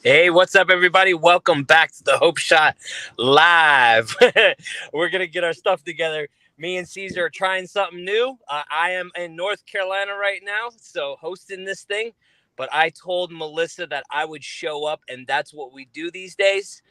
Hey, what's up, everybody? Welcome back to the Hope Shot Live. We're going to get our stuff together. Me and Caesar are trying something new. I am in North Carolina right now, so hosting this thing. But I told Melissa that I would show up, and that's what we do these days.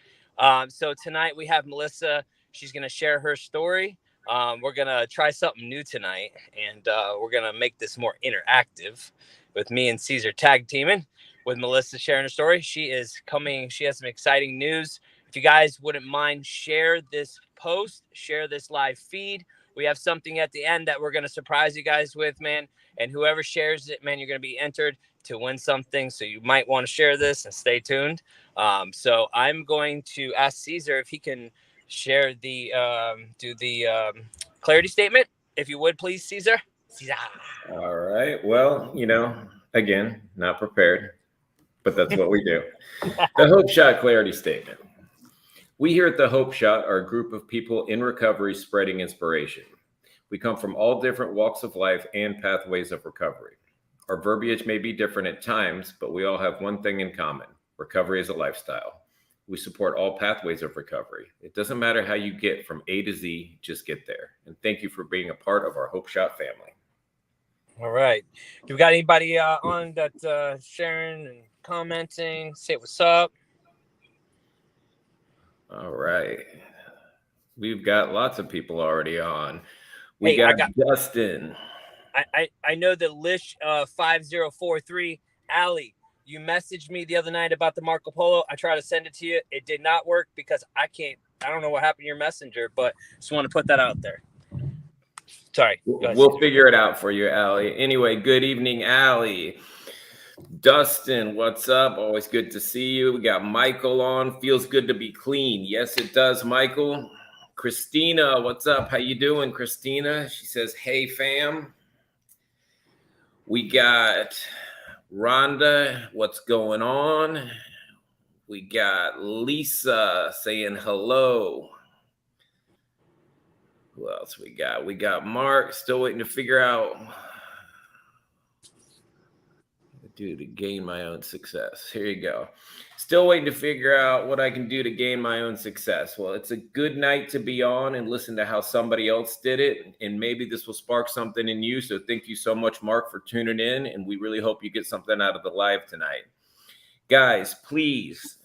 So tonight we have Melissa. She's going to share her story. We're going to try something new tonight, and we're going to make this more interactive with me and Caesar tag teaming. With Melissa sharing her story. She is coming. She has some exciting news. If you guys wouldn't mind, share this post, share this live feed. We have something at the end that we're going to surprise you guys with, man. And whoever shares it, man, you're going to be entered to win something. So you might want to share this and stay tuned. So I'm going to ask Caesar if he can share the clarity statement. If you would, please, Caesar. Caesar. All right. Well, again, not prepared, but that's what we do. The Hope Shot Clarity Statement. We here at the Hope Shot are a group of people in recovery spreading inspiration. We come from all different walks of life and pathways of recovery. Our verbiage may be different at times, but we all have one thing in common. Recovery is a lifestyle. We support all pathways of recovery. It doesn't matter how you get from A to Z, just get there. And thank you for being a part of our Hope Shot family. All right. Do we got anybody on that sharing and commenting? Say what's up. All right. We've got lots of people already on. We got Justin. I know that Lish 5043, Allie, you messaged me the other night about the Marco Polo. I tried to send it to you. It did not work because I don't know what happened to your messenger, but just want to put that out there. Sorry. We'll figure it out for you, Allie. Anyway, good evening, Allie. Dustin, what's up? Always good to see you. We got Michael on. Feels good to be clean. Yes, it does, Michael. Christina, what's up? How you doing, Christina? She says, hey, fam. We got Rhonda, what's going on? We got Lisa saying hello. Who else we got? We got Mark, still waiting to figure out what to do to gain my own success. Here you go. Still waiting to figure out what I can do to gain my own success. Well, it's a good night to be on and listen to how somebody else did it. And maybe this will spark something in you. So thank you so much, Mark, for tuning in. And we really hope you get something out of the live tonight. Guys, please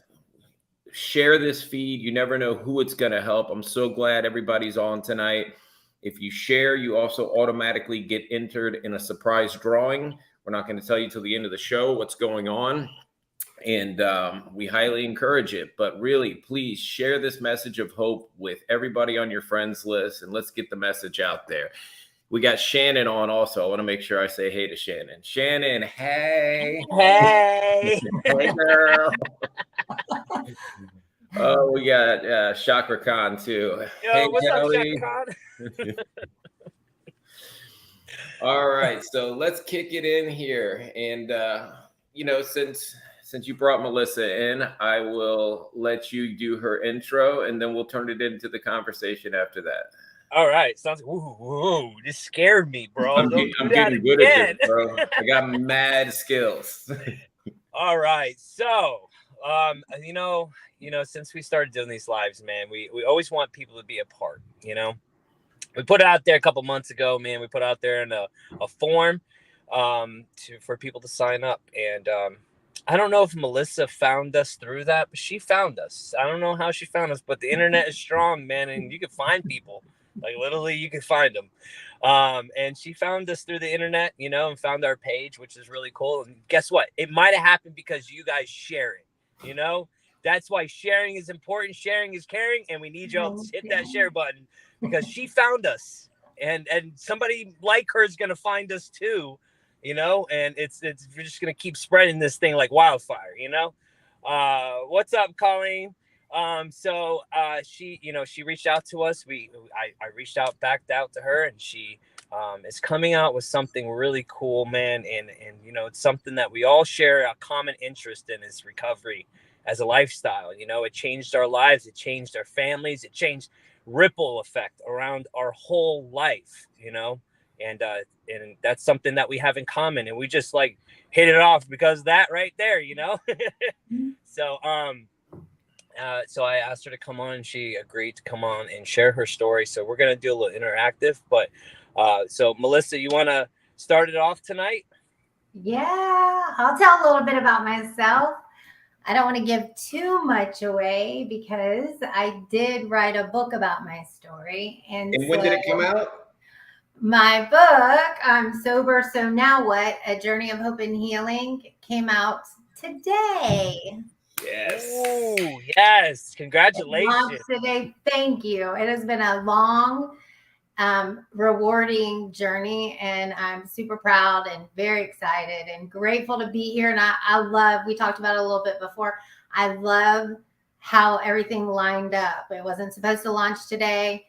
share this feed. You never know who it's going to help. I'm so glad everybody's on tonight. If you share, you also automatically get entered in a surprise drawing. We're not going to tell you till the end of the show what's going on. And we highly encourage it. But really, please share this message of hope with everybody on your friends list. And let's get the message out there. We got Shannon on also. I want to make sure I say hey to Shannon. Shannon, hey. Hey. Hey, girl. Oh, we got Chakra Khan too. Yo, hey, what's Kelly. up, Chakra Khan? All right, so let's kick it in here. And, since you brought Melissa in, I will let you do her intro, and then we'll turn it into the conversation after that. All right. Sounds woo, this scared me, bro. I'm getting good at this, bro. I got mad skills. All right. So, since we started doing these lives, man, we always want people to be a part, We put it out there a couple months ago, man. We put out there in a form for people to sign up. And I don't know if Melissa found us through that, but she found us. I don't know how she found us, but the internet is strong, man, and you can find people. Like, literally, you can find them. And she found us through the internet, and found our page, which is really cool. And guess what? It might have happened because you guys share it, That's why sharing is important. Sharing is caring, and we need y'all to hit that share button because she found us, and somebody like her is gonna find us too, And we're just gonna keep spreading this thing like wildfire, What's up, Colleen? So she reached out to us. I reached back out to her, and she is coming out with something really cool, man. And it's something that we all share a common interest in is recovery as a lifestyle. It changed our lives. It changed our families. It changed ripple effect around our whole life, and that's something that we have in common. And we just hit it off because of that right there, So I asked her to come on, and she agreed to come on and share her story. So we're gonna do a little interactive. But so Melissa, you want to start it off tonight? Yeah, I'll tell a little bit about myself. I don't want to give too much away because I did write a book about my story. And when did it come out? My book, I'm Sober, So Now What? A Journey of Hope and Healing, came out today. Yes. Oh, yes. Congratulations. Today. Thank you. It has been a long, rewarding journey, and I'm super proud and very excited and grateful to be here. And I love, we talked about it a little bit before, I love how everything lined up. It wasn't supposed to launch today.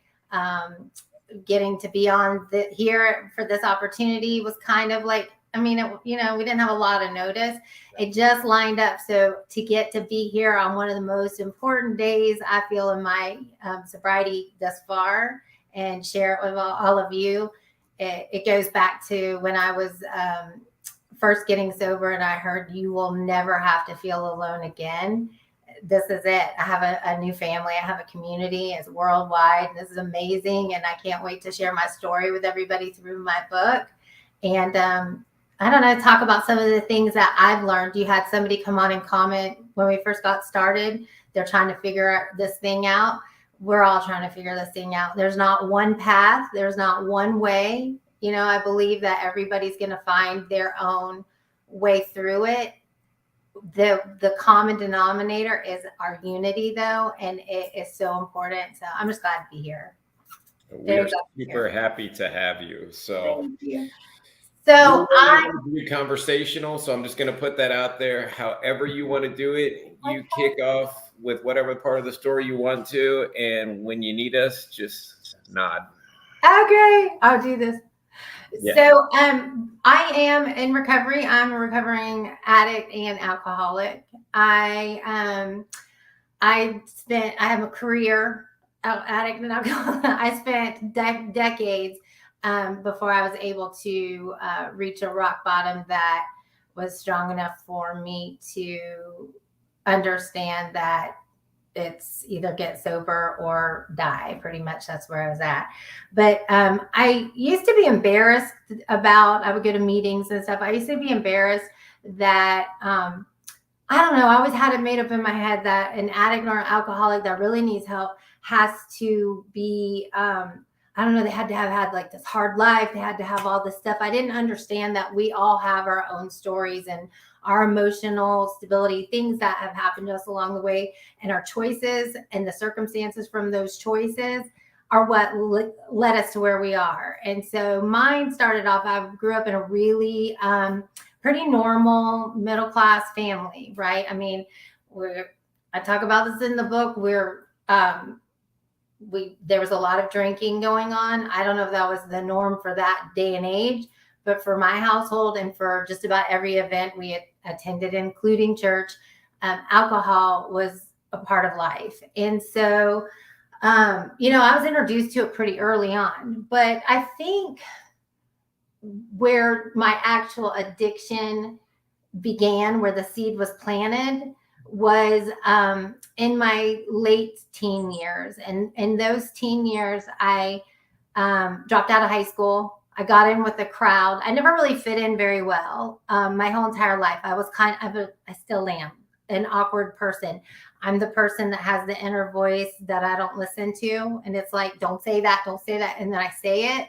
Getting to be on here for this opportunity was kind of like, I mean, we didn't have a lot of notice. It just lined up. So to get to be here on one of the most important days, I feel, in my sobriety thus far, and share it with all of you. It goes back to when I was first getting sober, and I heard, you will never have to feel alone again. This is it. I have a new family. I have a community. It's worldwide. This is amazing. And I can't wait to share my story with everybody through my book. And I don't know, talk about some of the things that I've learned. You had somebody come on and comment when we first got started. They're trying to figure this thing out. We're all trying to figure this thing out. There's not one path. There's not one way. I believe that everybody's going to find their own way through it. The common denominator is our unity, though, and it is so important. So I'm just glad to be here. We are super happy to have you. So thank you. So I'm be conversational, so I'm just going to put that out there. However you want to do it, you kick off with whatever part of the story you want to, and when you need us, just nod. Okay, I'll do this. Yeah. So I am in recovery. I'm a recovering addict and alcoholic. I have a career addict and alcoholic. I spent decades before I was able to reach a rock bottom that was strong enough for me to understand that it's either get sober or die. Pretty much that's where I was at. But I used to be embarrassed about, I would go to meetings and stuff. I used to be embarrassed that, I don't know, I always had it made up in my head that an addict or an alcoholic that really needs help has to be, I don't know, they had to have had like this hard life. They had to have all this stuff. I didn't understand that we all have our own stories and our emotional stability, things that have happened to us along the way, and our choices and the circumstances from those choices are what led us to where we are. And so mine started off, I grew up in a really pretty normal middle-class family, right? I mean, I talk about this in the book. There was a lot of drinking going on. I don't know if that was the norm for that day and age, but for my household and for just about every event we attended, including church, alcohol was a part of life. And so, I was introduced to it pretty early on. But I think where my actual addiction began, where the seed was planted, was in my late teen years. And in those teen years, I dropped out of high school. I got in with the crowd. I never really fit in very well. My whole entire life, I was I still am an awkward person. I'm the person that has the inner voice that I don't listen to. And it's like, don't say that, don't say that. And then I say it.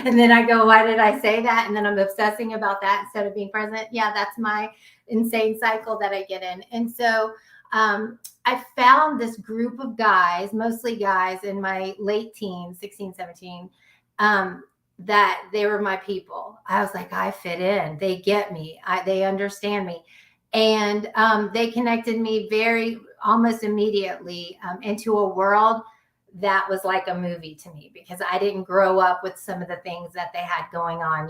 And then I go, why did I say that? And then I'm obsessing about that instead of being present. Yeah, that's my insane cycle that I get in. And so I found this group of guys, mostly guys in my late teens, 16, 17, that they were my people. I was like, I fit in. They get me. They understand me. And they connected me almost immediately into a world that was like a movie to me, because I didn't grow up with some of the things that they had going on.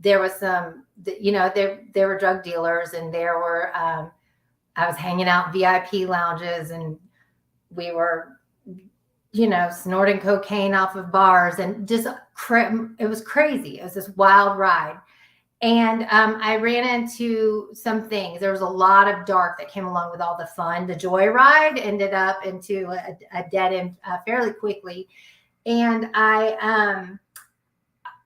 There was some, there were drug dealers, and there were, I was hanging out in VIP lounges, and we were, snorting cocaine off of bars, and just, it was crazy. It was this wild ride. And I ran into some things. There was a lot of dark that came along with all the fun. The joyride ended up into a dead end fairly quickly. And I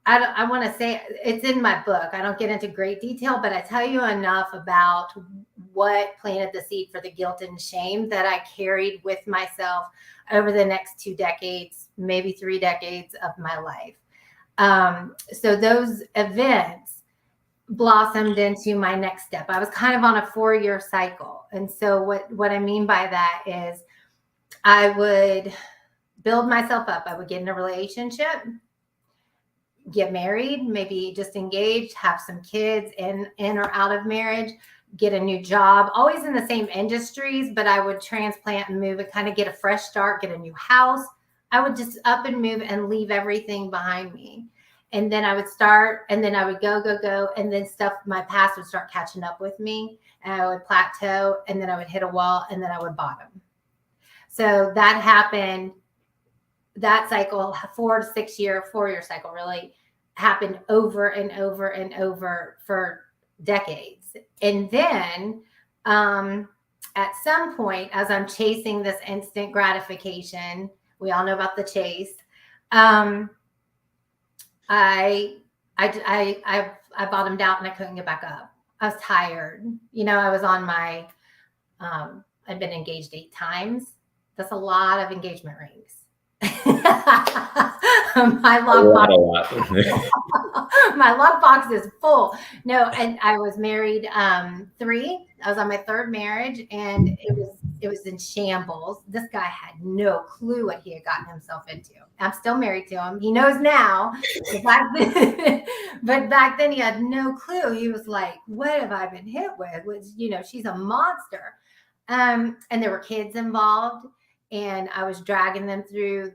want to say it's in my book. I don't get into great detail, but I tell you enough about what planted the seed for the guilt and shame that I carried with myself over the next 2 decades, maybe 3 decades of my life. So those events blossomed into my next step. I was kind of on a 4-year cycle. And so what I mean by that is I would build myself up. I would get in a relationship, get married, maybe just engaged, have some kids in or out of marriage, get a new job, always in the same industries, but I would transplant and move and kind of get a fresh start, get a new house. I would just up and move and leave everything behind me. And then I would start, and then I would go. And then my past would start catching up with me, and I would plateau, and then I would hit a wall, and then I would bottom. So that happened. That cycle, 4 to 6 year, 4-year cycle really happened over and over and over for decades. And then at some point, as I'm chasing this instant gratification, we all know about the chase. I bottomed out and I couldn't get back up. I was tired. I was on my, I'd been engaged 8 times. That's a lot of engagement rings. My lockbox is full. No, and I was married 3. I was on my 3rd marriage, and it was in shambles. This guy had no clue what he had gotten himself into. I'm still married to him. He knows now. But back then he had no clue. He was like, what have I been hit with? She's a monster. And there were kids involved. And I was dragging them through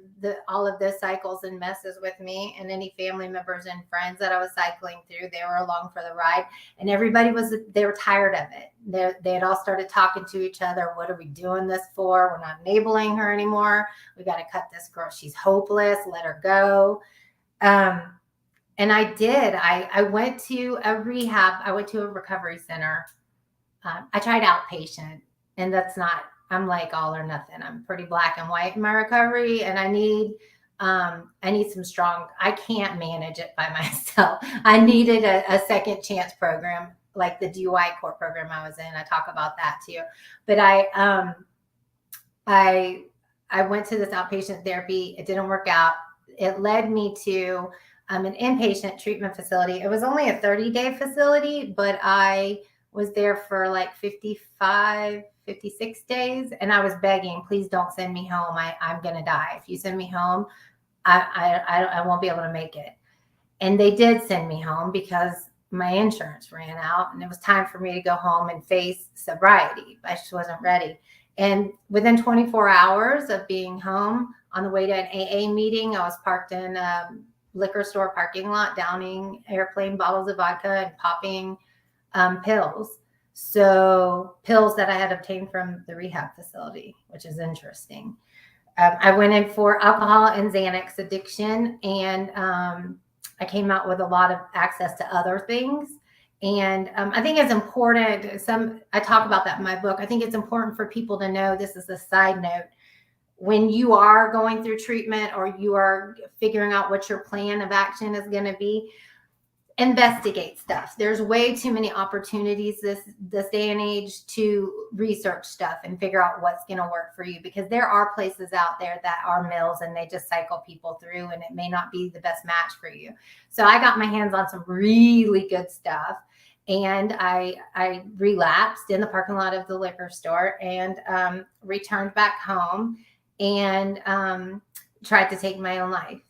all of those cycles and messes with me, and any family members and friends that I was cycling through, they were along for the ride, and they were tired of it. They had all started talking to each other. What are we doing this for? We're not enabling her anymore. We got to cut this girl. She's hopeless. Let her go. And I did. I went to a rehab. I went to a recovery center. I tried outpatient, and I'm like all or nothing. I'm pretty black and white in my recovery, and I need some strong. I can't manage it by myself. I needed a second chance program, like the DUI court program I was in. I talk about that too. But I went to this outpatient therapy. It didn't work out. It led me to an inpatient treatment facility. It was only a 30-day facility, but I was there for like 56 days. And I was begging, please don't send me home. I'm going to die. If you send me home, I won't be able to make it. And they did send me home because my insurance ran out, and it was time for me to go home and face sobriety. I just wasn't ready. And within 24 hours of being home, on the way to an AA meeting, I was parked in a liquor store parking lot, downing airplane bottles of vodka and popping pills. So pills that I had obtained from the rehab facility, which is interesting. I went in for alcohol and Xanax addiction, and I came out with a lot of access to other things. And I think it's important. I talk about that in my book. I think it's important for people to know, this is a side note, when you are going through treatment or you are figuring out what your plan of action is going to be, investigate stuff. There's way too many opportunities this day and age to research stuff and figure out what's going to work for you, because there are places out there that are mills and they just cycle people through, and it may not be the best match for you. So I got my hands on some really good stuff, and I relapsed in the parking lot of the liquor store and returned back home and tried to take my own life.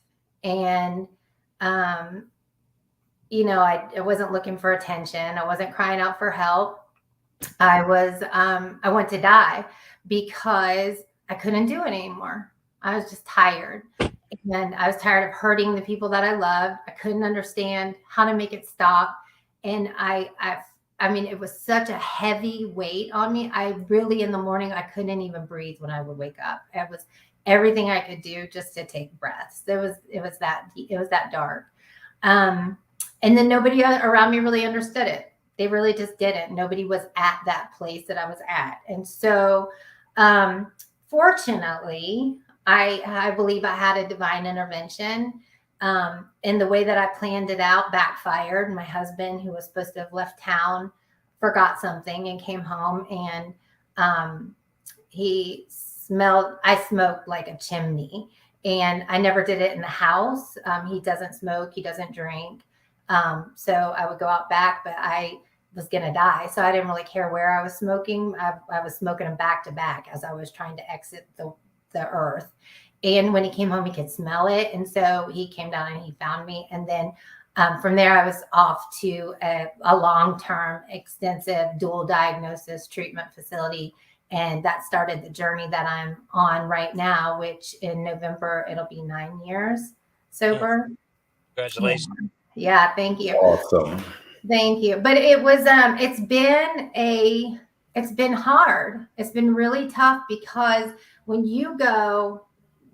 And I wasn't looking for attention. I wasn't crying out for help. I went to die because I couldn't do it anymore. I was just tired. And I was tired of hurting the people that I loved. I couldn't understand how to make it stop. And I mean, it was such a heavy weight on me. I really, in the morning, I couldn't even breathe when I would wake up. It was everything I could do just to take breaths. It was that dark. And then nobody around me really understood it. They really just didn't. Nobody was at that place that I was at. And so, fortunately, I believe I had a divine intervention. And the way that I planned it out backfired. My husband, who was supposed to have left town, forgot something and came home, and I smoked like a chimney, and I never did it in the house. He doesn't smoke, he doesn't drink. So I would go out back, but I was going to die. So I didn't really care where I was smoking. I was smoking them back to back as I was trying to exit the earth. And when he came home, he could smell it. And so he came down and he found me. And then from there, I was off to a long-term, extensive dual diagnosis treatment facility. And that started the journey that I'm on right now, which in November, it'll be 9 years sober. Congratulations. Yeah, thank you. Awesome. Thank you. But it was, it's been hard. It's been really tough, because when you go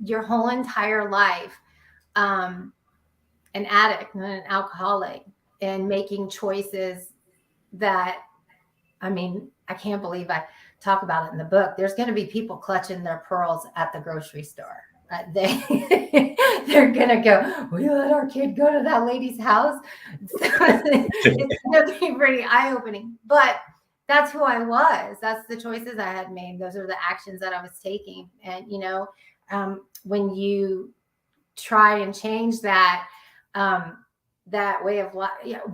your whole entire life, an addict and an alcoholic, and making choices that, I mean, I can't believe I talk about it in the book. There's going to be people clutching their pearls at the grocery store. They're going to go, we let our kid go to that lady's house. So it's going to be pretty eye-opening. But that's who I was. That's the choices I had made. Those are the actions that I was taking. And, when you try and change that way of life,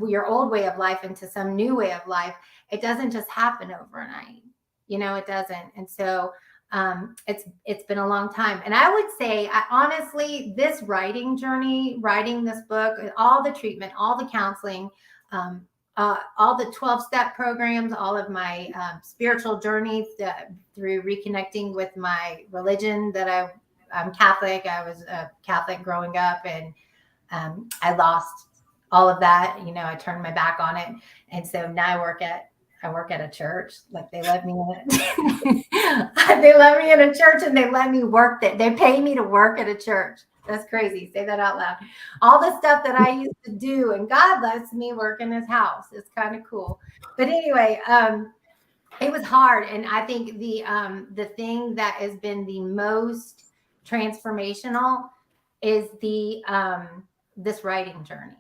your old way of life into some new way of life, it doesn't just happen overnight. It doesn't. And so it's been a long time. And I would say, honestly, this writing journey, writing this book, all the treatment, all the counseling, all the 12-step programs, all of my spiritual journeys through reconnecting with my religion, that I'm Catholic. I was a Catholic growing up, and I lost all of that. I turned my back on it. And so now I work at a church. Like, they let me in. They let me in a church, and they let me work there. They pay me to work at a church. That's crazy. Say that out loud. All the stuff that I used to do, and God lets me work in his house. It's kind of cool. But anyway, it was hard. And I think the thing that has been the most transformational is this writing journey.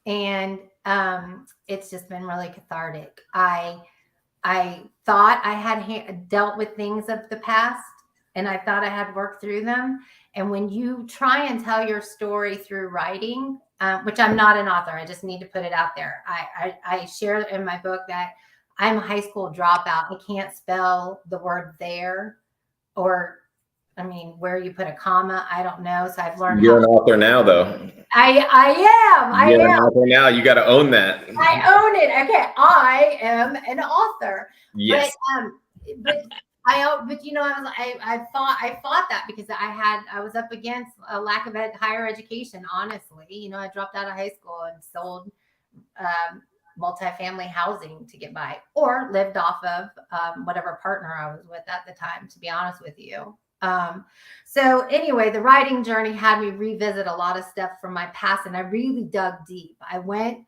And it's just been really cathartic. I thought I had dealt with things of the past, and I thought I had worked through them. And when you try and tell your story through writing, which I'm not an author, I just need to put it out there. I share in my book that I'm a high school dropout. I can't spell the word there, or, where you put a comma, I don't know. So I've learned. You're an author now, though. I You're am. an author now. You got to own that. I own it. Okay, I am an author. Yes. But I fought that, because I was up against a lack of higher education. Honestly, I dropped out of high school and sold multifamily housing to get by, or lived off of whatever partner I was with at the time, to be honest with you. So anyway, the writing journey had me revisit a lot of stuff from my past, and I really dug deep. I went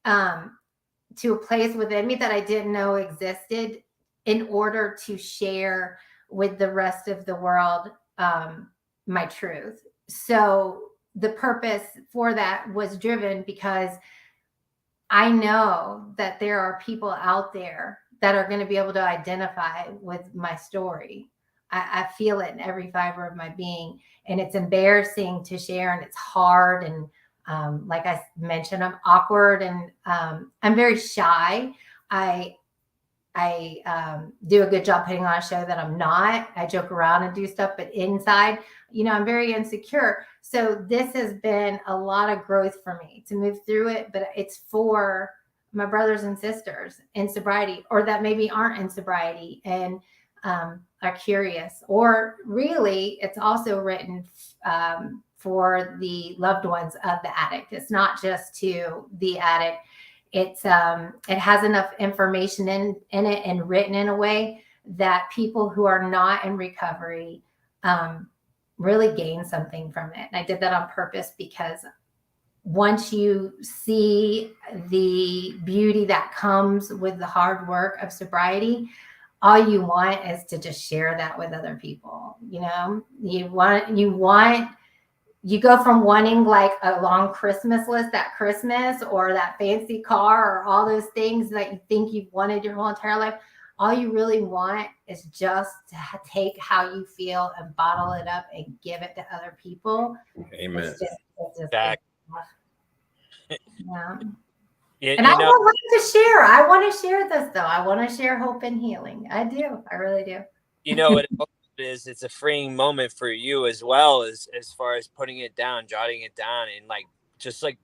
to a place within me that I didn't know existed, in order to share with the rest of the world my truth. So the purpose for that was driven because I know that there are people out there that are going to be able to identify with my story. I feel it in every fiber of my being, and it's embarrassing to share, and it's hard. And like I mentioned, I'm awkward, and I'm very shy. I do a good job putting on a show that I'm not. I joke around and do stuff, but inside, I'm very insecure. So this has been a lot of growth for me to move through it, but it's for my brothers and sisters in sobriety, or that maybe aren't in sobriety and are curious. Or really, it's also written for the loved ones of the addict. It's not just to the addict. It has enough information in it and written in a way that people who are not in recovery really gain something from it. And I did that on purpose, because once you see the beauty that comes with the hard work of sobriety, all you want is to just share that with other people. You know, you go from wanting like a long Christmas list at Christmas, or that fancy car, or all those things that you think you've wanted your whole entire life. All you really want is just to take how you feel and bottle it up and give it to other people. Amen. It's just yeah. And I would like to share. I want to share this, though. I want to share hope and healing. I do. I really do. You know what it is? It's a freeing moment for you as well, as far as putting it down, jotting it down, and like just like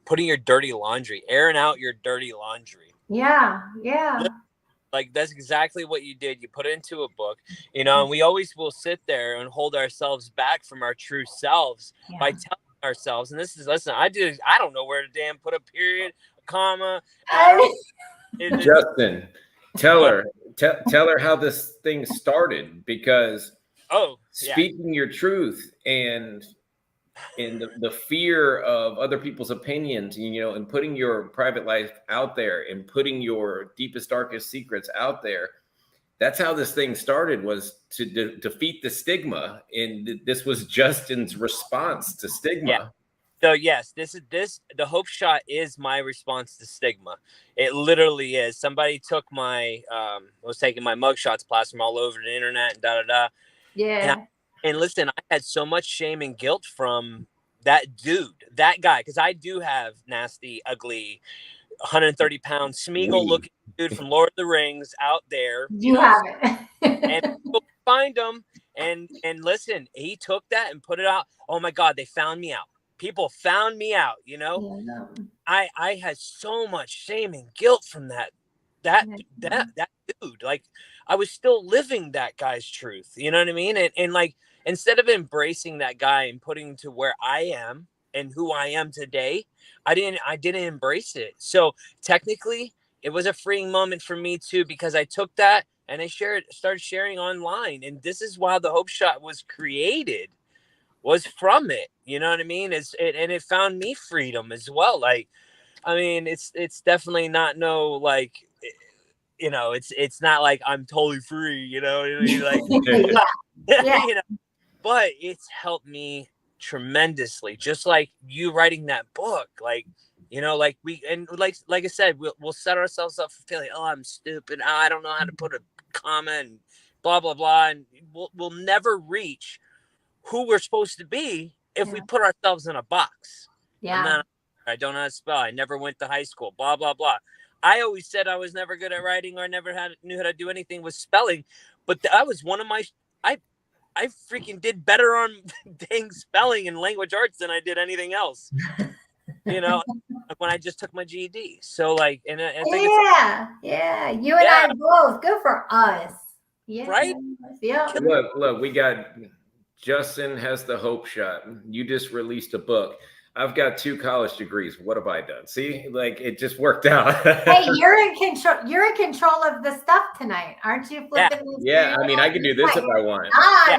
putting your dirty laundry, airing out your dirty laundry. Yeah. Like that's exactly what you did. You put it into a book, you know, and we always will sit there and hold ourselves back from our true selves by telling ourselves. And listen, I don't know where to damn put a period, a comma. Justin, tell her how this thing started, because speaking your truth and the fear of other people's opinions, you know, and putting your private life out there and putting your deepest, darkest secrets out there. That's how this thing started, was to defeat the stigma. And this was Justin's response to stigma. Yeah. So yes, the Hope Shot is my response to stigma. It literally is. Somebody took was taking my mugshots, plastered them all over the internet and Yeah. And listen, I had so much shame and guilt from that dude, that guy, because I do have nasty, ugly, 130-pound Smeagol looking dude from Lord of the Rings out there. You have it. And people find him. And listen, he took that and put it out. Oh my God, they found me out. People found me out, you know. Yeah. I had so much shame and guilt from that dude. Like I was still living that guy's truth. You know what I mean? And like, instead of embracing that guy and putting to where I am and who I am today, I didn't embrace it. So technically it was a freeing moment for me too, because I took that and I started sharing online. And this is why the Hope Shot was created, was from it. You know what I mean? And it found me freedom as well. Like, I mean, it's definitely not like, you know, it's not like I'm totally free, you know, like, Yeah. you know, but it's helped me tremendously. Just like you writing that book, like, you know, like like I said, we'll set ourselves up for failure. Oh, I'm stupid. Oh, I don't know how to put a comma and blah, blah, blah. And we'll never reach who we're supposed to be if we put ourselves in a box. Yeah. I don't know how to spell. I never went to high school, blah, blah, blah. I always said I was never good at writing, or never knew how to do anything with spelling. But that was one of my, I freaking did better on dang spelling and language arts than I did anything else. You know, when I just took my GED. So like, and I think you and I both. Good for us. Yeah. Right? Yeah. Look, we got Justin has the Hope Shot. You just released a book. I've got 2 college degrees. What have I done? See, like it just worked out. Hey, you're in control. You're in control of the stuff tonight, aren't you? Yeah. I mean, I can do this if I want.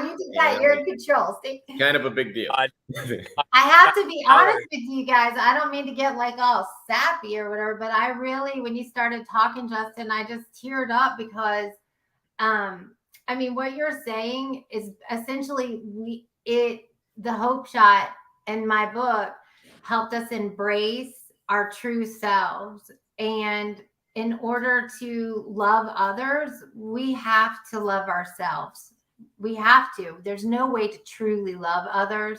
You do that. You're in control. See? Kind of a big deal. I have to be honest with you guys. I don't mean to get like all sappy or whatever, but I really, when you started talking, Justin, I just teared up because, I mean, what you're saying is essentially the Hope Shot in my book helped us embrace our true selves. And in order to love others, we have to love ourselves. We have to. There's no way to truly love others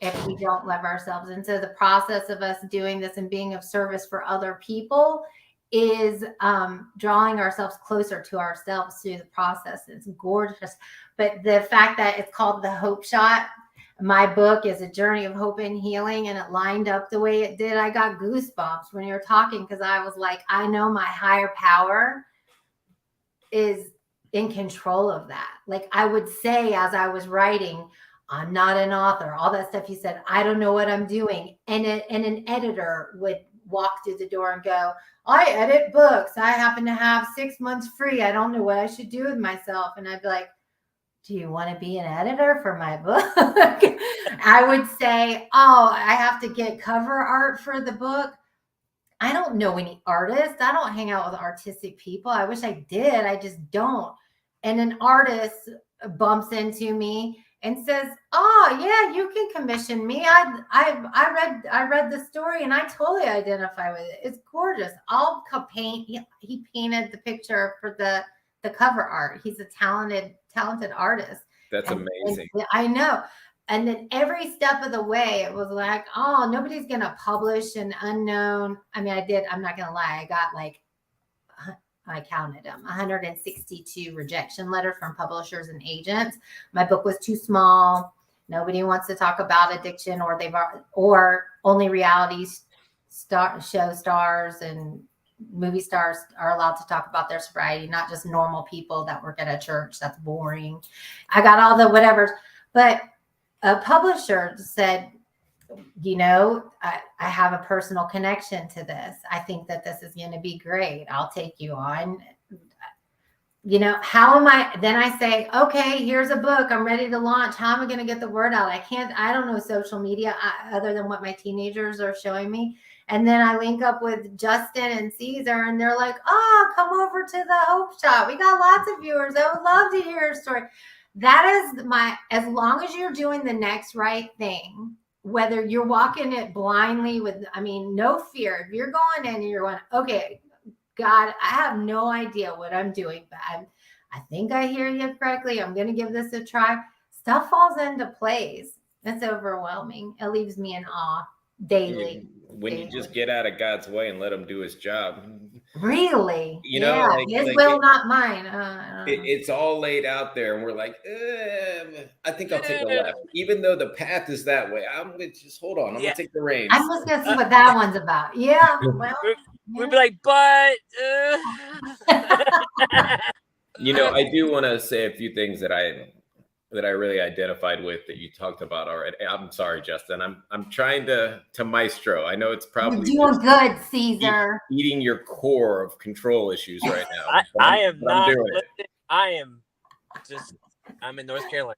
if we don't love ourselves. And so the process of us doing this and being of service for other people is drawing ourselves closer to ourselves through the process. It's gorgeous. But the fact that it's called the Hope Shot, my book is a journey of hope and healing, and it lined up the way it did. I got goosebumps when you were talking, because I was like, I know my higher power is in control of that. Like I would say as I was writing, I'm not an author, all that stuff you said, I don't know what I'm doing. And an editor would walk through the door and go, I edit books. I happen to have 6 months free. I don't know what I should do with myself. And I'd be like, do you want to be an editor for my book? I would say, oh, I have to get cover art for the book. I don't know any artists. I don't hang out with artistic people. I wish I did. I just don't. And an artist bumps into me and says, "Oh, yeah, you can commission me. I read the story and I totally identify with it. It's gorgeous. I'll paint." He painted the picture for the cover art. He's a talented artist. That's amazing. And I know. And then every step of the way, it was like, oh, nobody's going to publish an unknown. I mean, I'm not going to lie. I got like, I counted them, 162 rejection letters from publishers and agents. My book was too small. Nobody wants to talk about addiction, or only reality show stars and movie stars are allowed to talk about their sobriety, not just normal people that work at a church. That's boring. I got all the whatevers, but a publisher said, I have a personal connection to this. I think that this is going to be great. I'll take you on. How am I? Then I say, okay, here's a book. I'm ready to launch. How am I going to get the word out? I don't know social media other than what my teenagers are showing me. And then I link up with Justin and Caesar, and they're like, oh, come over to the Hope Shop. We got lots of viewers. I would love to hear your story. That is as long as you're doing the next right thing, whether you're walking it blindly no fear. If you're going in and you're going, okay, God, I have no idea what I'm doing, but I think I hear you correctly. I'm going to give this a try. Stuff falls into place. It's overwhelming. It leaves me in awe daily. When you just get out of God's way and let him do his job. Really? His will, not mine. It's all laid out there, and we're like, I think I'll take a left, even though the path is that way. I'm gonna just hold on. I'm gonna take the reins. I'm just gonna see what that one's about. Yeah. Well, we'd be like, but. I do want to say a few things that I really identified with that you talked about already. I'm sorry, Justin. I'm trying to maestro. I know it's probably you're doing good, Caesar. Eating your core of control issues right now. I am not. I'm in North Carolina.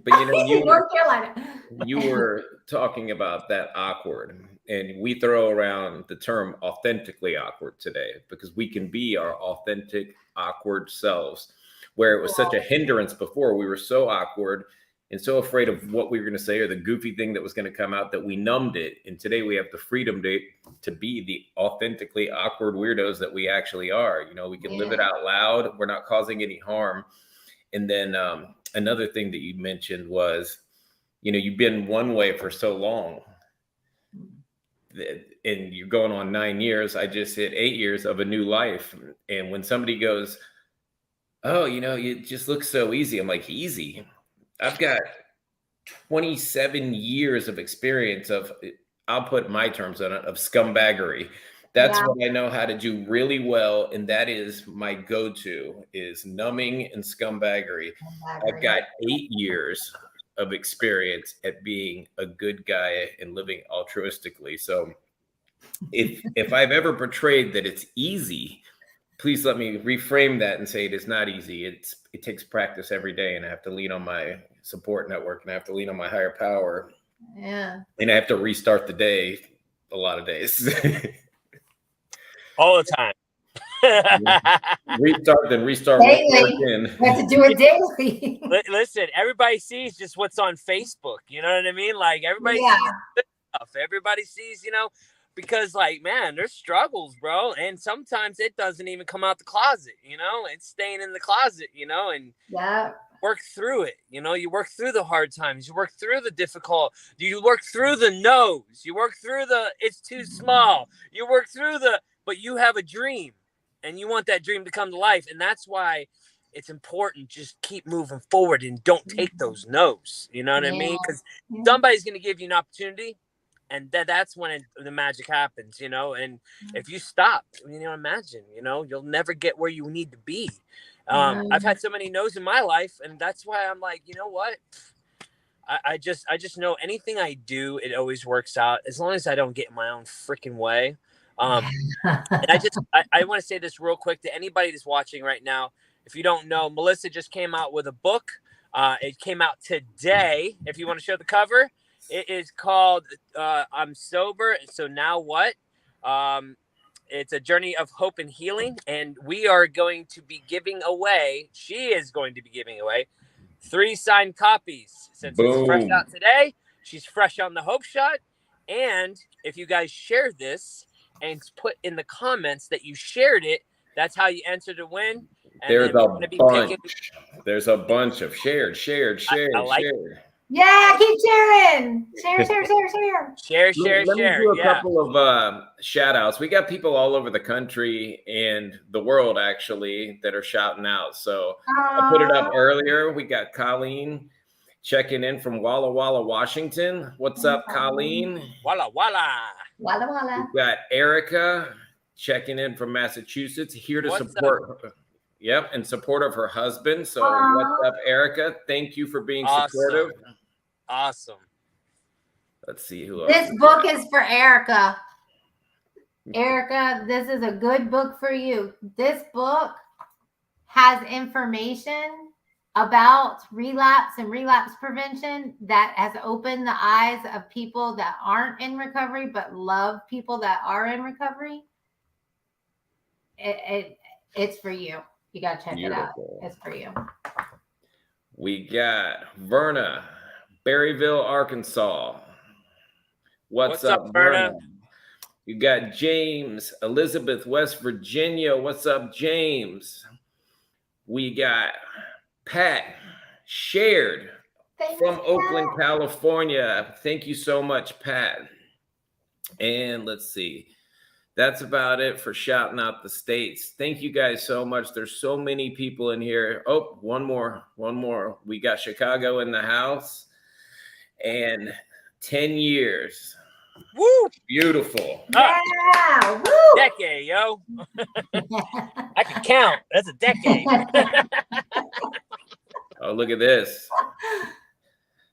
But North Carolina. You were talking about that awkward, and we throw around the term authentically awkward today because we can be our authentic, awkward selves. Where it was such a hindrance before, we were so awkward and so afraid of what we were going to say or the goofy thing that was going to come out that we numbed it. And today we have the freedom to be the authentically awkward weirdos that we actually are. We can live it out loud. We're not causing any harm. And then another thing that you mentioned was, you've been one way for so long. And you're going on 9 years. I just hit 8 years of a new life. And when somebody goes, oh, it just looks so easy. I'm like, easy. I've got 27 years of experience I'll put my terms on it, of scumbaggery. That's what I know how to do really well. And that is my go-to, is numbing and scumbaggery. I've got 8 years of experience at being a good guy and living altruistically. So if I've ever portrayed that it's easy, please let me reframe that and say it is not easy. It takes practice every day, and I have to lean on my support network, and I have to lean on my higher power. Yeah. And I have to restart the day a lot of days. All the time. Restart daily. You have to do it daily. Listen, everybody sees just what's on Facebook. You know what I mean? Like, everybody sees stuff. Everybody sees, because man, there's struggles, bro. And sometimes it doesn't even come out the closet, it's staying in the closet, and work through it. You work through the hard times, you work through the difficult, you work through the no's, you work through it's too small, you work through but you have a dream and you want that dream to come to life. And that's why it's important. Just keep moving forward and don't take those no's. You know what I mean? Because somebody's going to give you an opportunity. And that's when the magic happens, and if you stop, imagine, you'll never get where you need to be. I've had so many no's in my life, and that's why I'm like, you know what? I just know anything I do, it always works out as long as I don't get in my own freaking way. And I want to say this real quick to anybody that's watching right now. If you don't know, Melissa just came out with a book. It came out today. If you want to show the cover, it is called I'm Sober, So Now What? It's a journey of hope and healing, and we are going to be giving away, she is going to be giving away 3 signed copies. Since it's fresh Boom. out today, she's fresh on the Hope Shot. And if you guys share this and put in the comments that you shared it, that's how you enter to win. And There's then a we're gonna be bunch. picking. There's a bunch of shared. I like Shared. Yeah, keep sharing. Share. Share. Let me do a Yeah. couple of shout outs. We got people all over the country and the world actually that are shouting out. So I put it up earlier. We got Colleen checking in from Walla Walla, Washington. What's up, Colleen? Walla walla. Walla. We got Erica checking in from Massachusetts, here to What's support. Yep, in support of her husband. So what's up, Erica? Thank you for being supportive. Awesome. Let's see who else. This book is for Erica. Erica, this is a good book for you. This book has information about relapse and relapse prevention that has opened the eyes of people that aren't in recovery but love people that are in recovery. It's for you. You got to check it out. It's for you. We got Verna, Berryville, Arkansas. What's up, Verna? You got James, Elizabeth, West Virginia. What's up, James? We got Pat, shared from Oakland, California. Thank you so much, Pat. And let's see. That's about it for shouting out the states. Thank you guys so much. There's so many people in here. Oh, one more. We got Chicago in the house. And 10 years. Woo! Beautiful. Yeah. Woo! Decade, yo. I can count. That's a decade. Oh, look at this.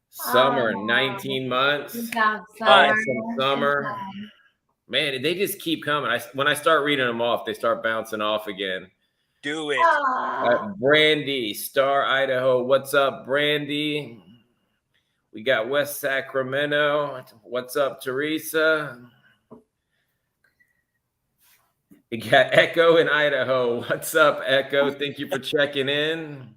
Summer, 19 months. Good job, Awesome summer. Man, they just keep coming. When I start reading them off, they start bouncing off again. Do it. Brandy, Star, Idaho. What's up, Brandy? We got West Sacramento. What's up, Teresa? We got Echo in Idaho. What's up, Echo? Thank you for checking in.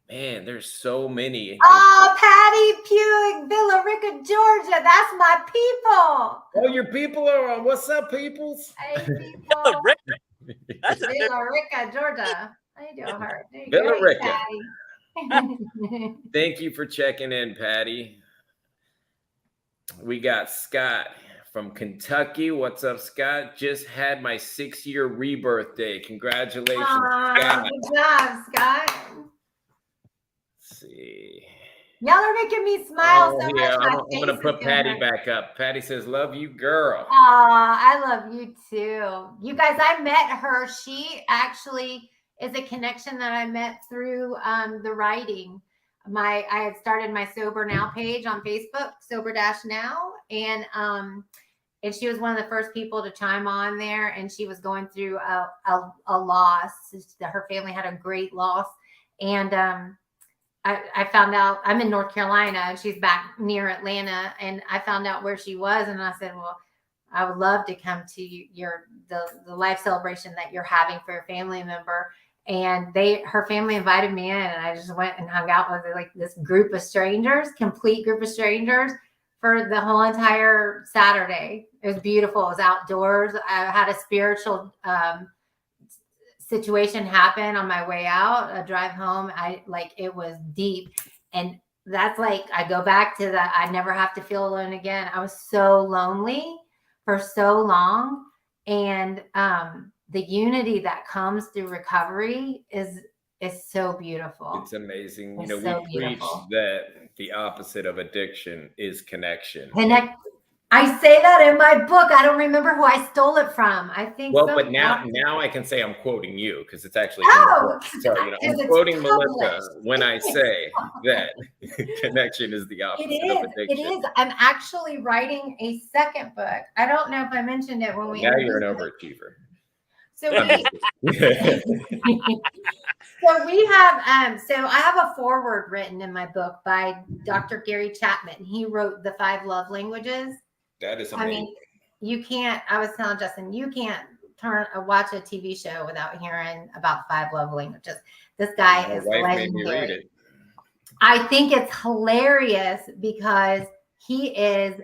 Man, there's so many. Oh, Patty Puig, Villa Rica, Georgia. That's my people. Oh, your people are on. What's up, peoples? Hey, people. That's Villa Rica, Georgia. How you doing, Hart? Villa Rica. Thank you for checking in, Patty. We got Scott from Kentucky. What's up, Scott? Just had my 6-year rebirth day. Congratulations, Scott. Good job, Scott. Let's see. Y'all are making me smile so Yeah, much. I'm going to put Patty back up. Patty says, love you, girl. I love you too. You guys, I met her. She actually is a connection that I met through the writing. I had started my Sober Now page on Facebook, Sober Now, and she was one of the first people to chime on there, and she was going through a loss. Her family had a great loss, and I found out I'm in North Carolina and she's back near Atlanta, and I found out where she was, and I said, well, I would love to come to the life celebration that you're having for your family member. And her family invited me in, and I just went and hung out with like this group of strangers, complete group of strangers, for the whole entire Saturday. It was beautiful. It was outdoors. I had a spiritual situation happen on my way out, a drive home. It was deep. And that's like, I go back to that. I never have to feel alone again. I was so lonely for so long. And the unity that comes through recovery is so beautiful. It's amazing. It's we preach that the opposite of addiction is connection. I say that in my book. I don't remember who I stole it from. I think. Well, but now I can say I'm quoting you because it's actually. So I'm quoting Melissa when I say that connection is the opposite of addiction. It is. I'm actually writing a second book. I don't know if I mentioned it when we. Now you're an overachiever. So So we have, so I have a foreword written in my book by Dr. Gary Chapman. He wrote the 5 love languages. That is I amazing. mean, you can't, I was telling Justin, you can't watch a TV show without hearing about 5 love languages. This guy My is wife made me read legendary. it. I think it's hilarious because he is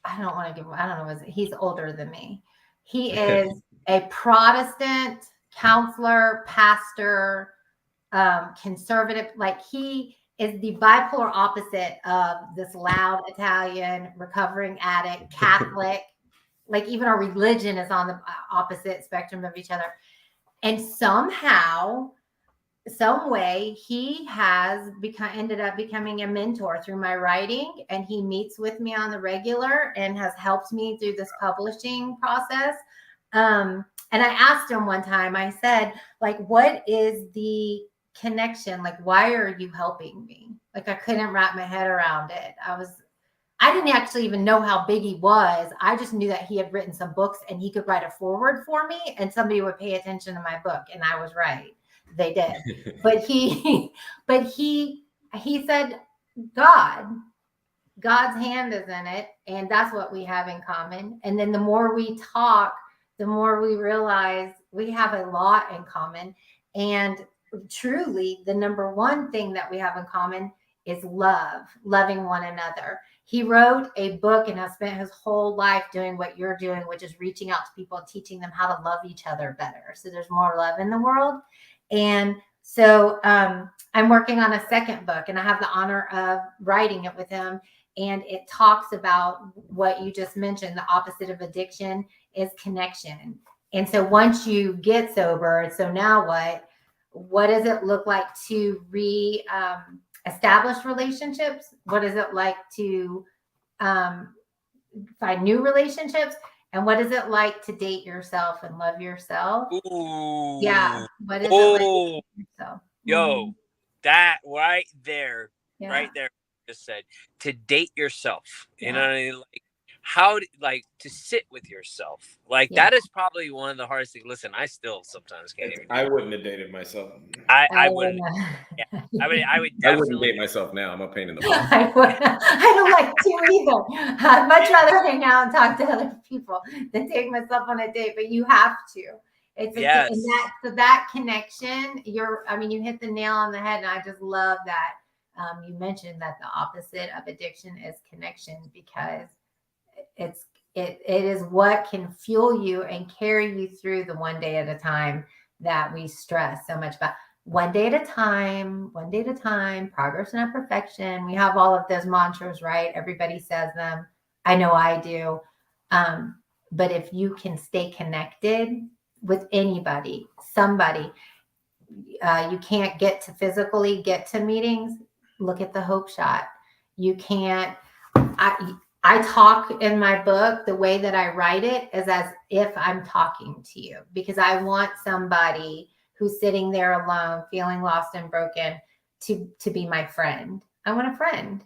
I don't know, he's older than me. He is a Protestant counselor, pastor, conservative. Like he is the bipolar opposite of this loud Italian recovering addict, Catholic. Like even our religion is on the opposite spectrum of each other. And somehow, some way, he has ended up becoming a mentor through my writing, and he meets with me on the regular and has helped me through this publishing process. And I asked him one time, I said, like, what is the connection? Like, why are you helping me? Like, I couldn't wrap my head around it. I didn't actually even know how big he was. I just knew that he had written some books and he could write a foreword for me and somebody would pay attention to my book. And I was right. They did. But he said, God's hand is in it. And that's what we have in common. And then the more we talk, the more we realize we have a lot in common. And truly, the number one thing that we have in common is loving one another. He wrote a book and has spent his whole life doing what you're doing, which is reaching out to people and teaching them how to love each other better. So there's more love in the world. And so I'm working on a second book, and I have the honor of writing it with him. And it talks about what you just mentioned. The opposite of addiction is connection. And so once you get sober, so now what does it look like to establish relationships? What is it like to find new relationships? And what is it like to date yourself and love yourself? Ooh. Yeah. What is it like to date yourself? Yo, that right there, Yeah. right there, just said to date yourself. You Yeah. know what I mean? Like to sit with yourself. Like Yeah. that is probably one of the hardest things. Listen, I still sometimes can't even. I wouldn't have dated myself. I wouldn't. Yeah, I would I wouldn't definitely date myself now. I'm a pain in the butt. I don't like to either. I'd much rather hang out and talk to other people than take myself on a date, but you have to. It's Yes. and that connection, you hit the nail on the head. And I just love that you mentioned that the opposite of addiction is connection, because it is what can fuel you and carry you through the one day at a time that we stress so much about. One day at a time, progress, not perfection. We have all of those mantras, right? Everybody says them. I know I do. But if you can stay connected with anybody, somebody, you can't physically get to meetings. Look at the Hope Shot. You can't. I talk in my book, the way that I write it is as if I'm talking to you, because I want somebody who's sitting there alone, feeling lost and broken, to be my friend. I want a friend.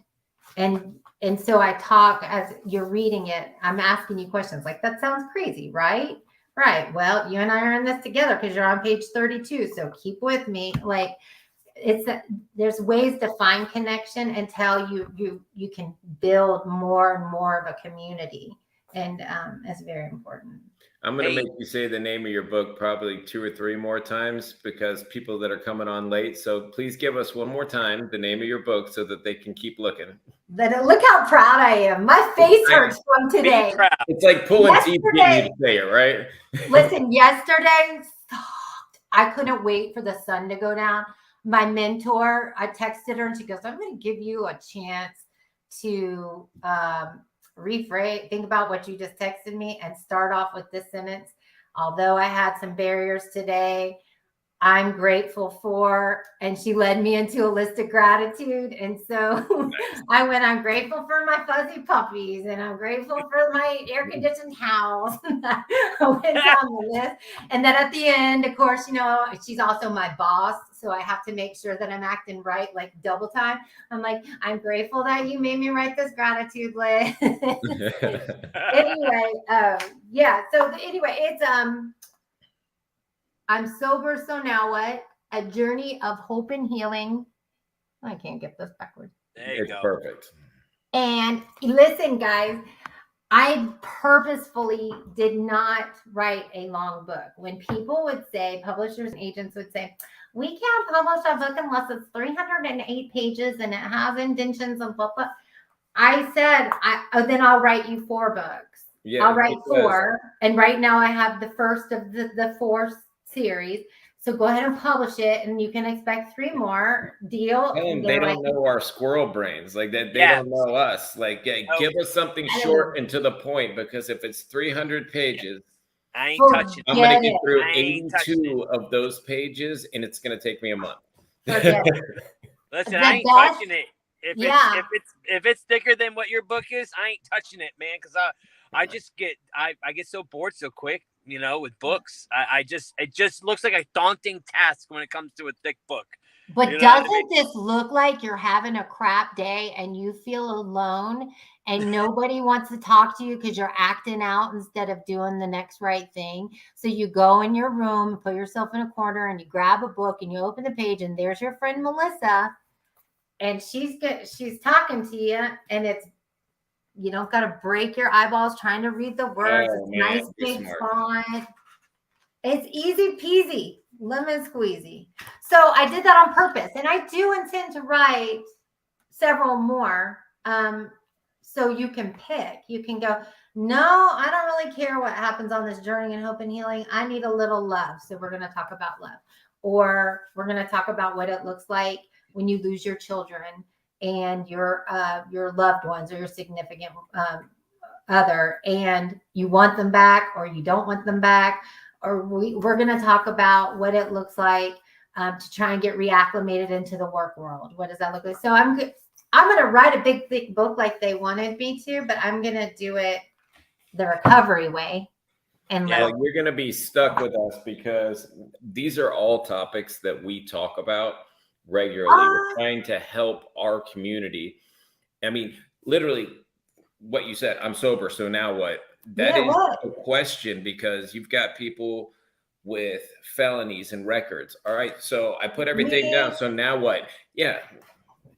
And so I talk as you're reading it. I'm asking you questions like, that sounds crazy, right? Right. Well, you and I are in this together because you're on page 32. So keep with me. Like, there's ways to find connection until you can build more and more of a community. And it's very important. I'm going to make you say the name of your book probably 2 or 3 more times, because people that are coming on late. So please give us one more time the name of your book so that they can keep looking. Look how proud I am. My face hurts from today. It's like pulling teeth getting you to say it, right? Listen, yesterday, I couldn't wait for the sun to go down. My mentor, I texted her and she goes, I'm going to give you a chance to rephrase, think about what you just texted me and start off with this sentence. Although I had some barriers today, I'm grateful for, and she led me into a list of gratitude. And so I went, I'm grateful for my fuzzy puppies, and I'm grateful for my air conditioned house. I went down the list. And then at the end, of course, she's also my boss. So I have to make sure that I'm acting right, like double time. I'm like, I'm grateful that you made me write this gratitude list. Anyway, yeah. So anyway, it's, I'm sober, so now what? A journey of hope and healing. I can't get this backwards. There you It's go. perfect. And listen, guys, I purposefully did not write a long book. When people would say, publishers and agents would say, we can't publish a book unless it's 308 pages and it has indentions and blah, blah. I said, then I'll write you 4 books. Yeah, I'll write 4. And right now I have the first of the 4 series. So go ahead and publish it, and you can expect 3 more. Deal? They don't know our squirrel brains like that. They Yeah. don't know us. Like, give us something short and to the point, because if it's 300 pages, I ain't touching I'm it. going to get through I ain't 82 of those pages, and it's going to take me a month. Forget it. Listen, I ain't touching it. If it's thicker than what your book is, I ain't touching it, man. Because I get so bored so quick, you know, with books. It just looks like a daunting task when it comes to a thick book. But you know doesn't this look like you're having a crap day and you feel alone and nobody wants to talk to you because you're acting out instead of doing the next right thing? So you go in your room and put yourself in a corner and you grab a book and you open the page and there's your friend Melissa, and she's talking to you, and you don't got to break your eyeballs trying to read the words. Oh, it's man, nice big font. It's easy peasy, lemon squeezy. So I did that on purpose, and I do intend to write several more. So you can pick. You can go, no, I don't really care what happens on this journey in hope and healing. I need a little love. So we're going to talk about love, or we're going to talk about what it looks like when you lose your children and your loved ones or your significant other, and you want them back or you don't want them back. Or we're going to talk about what it looks like to try and get reacclimated into the work world. What does that look like? So I'm going to write a big, thick book like they wanted me to, but I'm going to do it the recovery way. And you're going to be stuck with us, because these are all topics that we talk about regularly. We're trying to help our community. I mean, literally what you said, I'm sober, so now what? That is a question, because you've got people with felonies and records. All right, so I put everything down. So now what? Yeah.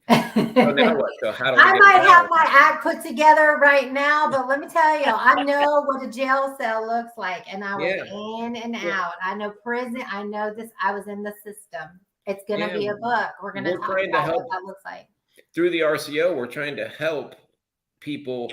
So now what? So how do I might have my act put together right now, but let me tell you, I know what a jail cell looks like, and I was in and out. I know prison. I know this. I was in the system. It's going to be a book. We're going to talk about what that looks like. Through the RCO, we're trying to help people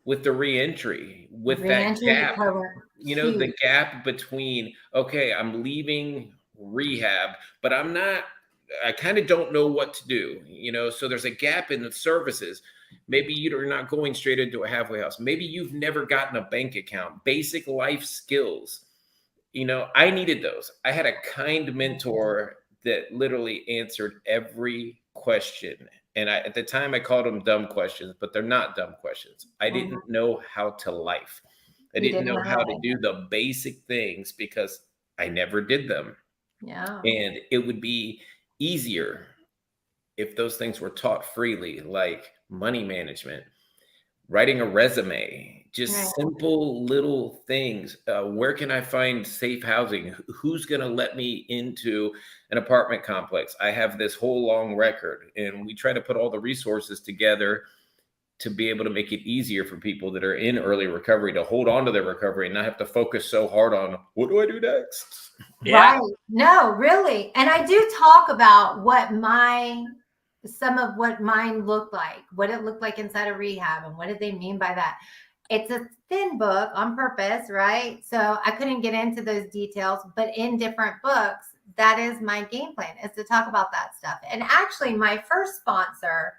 with the reentry, with that gap, the gap between, okay, I'm leaving rehab, but I kind of don't know what to do, so there's a gap in the services. Maybe you're not going straight into a halfway house. Maybe you've never gotten a bank account, basic life skills. I needed those. I had a kind mentor that literally answered every question. And at the time I called them dumb questions, but they're not dumb questions. I didn't know how to life. I didn't know how to do the basic things because I never did them. Yeah. And it would be easier if those things were taught freely, like money management, writing a resume, just simple little things. Where can I find safe housing? Who's going to let me into an apartment complex? I have this whole long record, and we try to put all the resources together to be able to make it easier for people that are in early recovery to hold on to their recovery and not have to focus so hard on what do I do next? Yeah. Right. No, really. And I do talk about some of what mine looked like, what it looked like inside of rehab, and what did they mean by that. It's a thin book on purpose, right? So I couldn't get into those details, but in different books, that is my game plan, is to talk about that stuff. And actually, my first sponsor,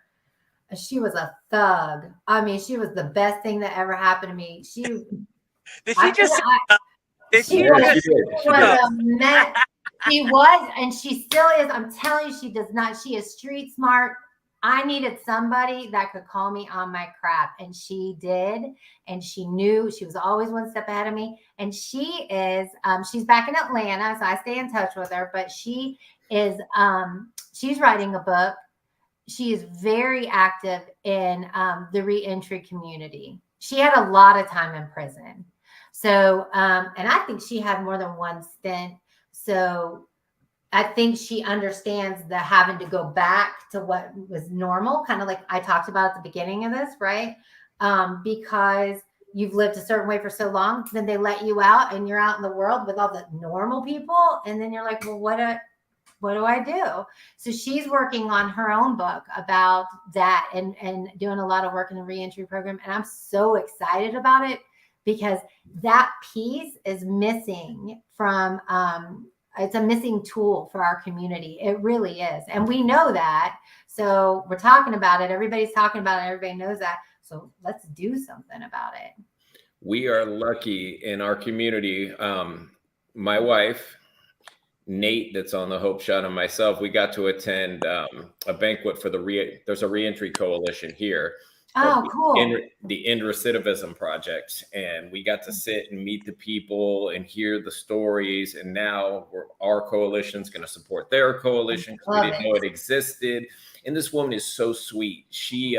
she was a thug. I mean, she was the best thing that ever happened to me. She was, and she still is. I'm telling you, she does not. She is street smart. I needed somebody that could call me on my crap, and she did. And she knew. She was always one step ahead of me. And she is, she's back in Atlanta, so I stay in touch with her. But she is, she's writing a book. She is very active in the reentry community. She had a lot of time in prison. So, and I think she had more than one stint. So I think she understands the having to go back to what was normal, kind of like I talked about at the beginning of this, right? Because you've lived a certain way for so long, then they let you out and you're out in the world with all the normal people. And then you're like, well, what do I do? So she's working on her own book about that and doing a lot of work in the reentry program. And I'm so excited about it because that piece is missing from, it's a missing tool for our community. It really is. And we know that. So we're talking about it. Everybody's talking about it. Everybody knows that. So let's do something about it. We are lucky in our community. My wife, Nate, that's on the Hope Shot, and myself, we got to attend a banquet for there's a reentry coalition here. Oh, cool. The End Recidivism Project. And we got to sit and meet the people and hear the stories. And now our coalition's going to support their coalition because we didn't know it existed. And this woman is so sweet. She,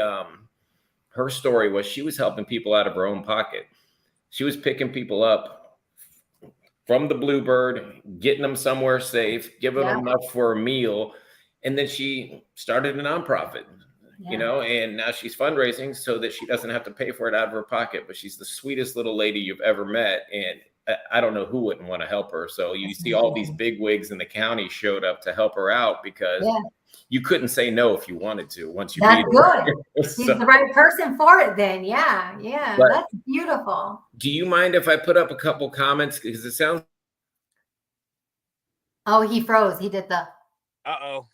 her story was she was helping people out of her own pocket. She was picking people up from the Bluebird, getting them somewhere safe, giving them enough for a meal. And then she started a nonprofit. You know, and now she's fundraising so that she doesn't have to pay for it out of her pocket. But she's the sweetest little lady you've ever met. And I don't know who wouldn't want to help her. So you see all these big wigs in the county showed up to help her out because you couldn't say no if you wanted to once you That's good. She's the right person for it then. Yeah. But that's beautiful. Do you mind if I put up a couple comments? Because it sounds. Oh, he froze. He did the. Uh-oh.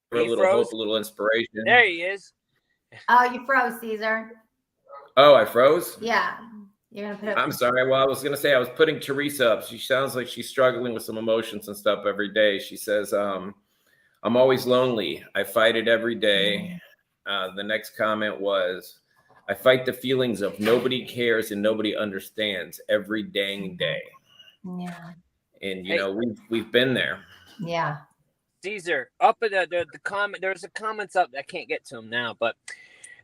For a little hope, a little inspiration. There he is. Oh, you froze, Caesar. Oh, I froze? Yeah. You're gonna put up. I'm sorry. Well, I was gonna say I was putting Teresa up. She sounds like she's struggling with some emotions and stuff every day. She says, I'm always lonely. I fight it every day. The next comment was, I fight the feelings of nobody cares and nobody understands every dang day. Yeah. And you know, we've been there. Yeah. Caesar, up at the comment, there's a comments up. I can't get to them now, but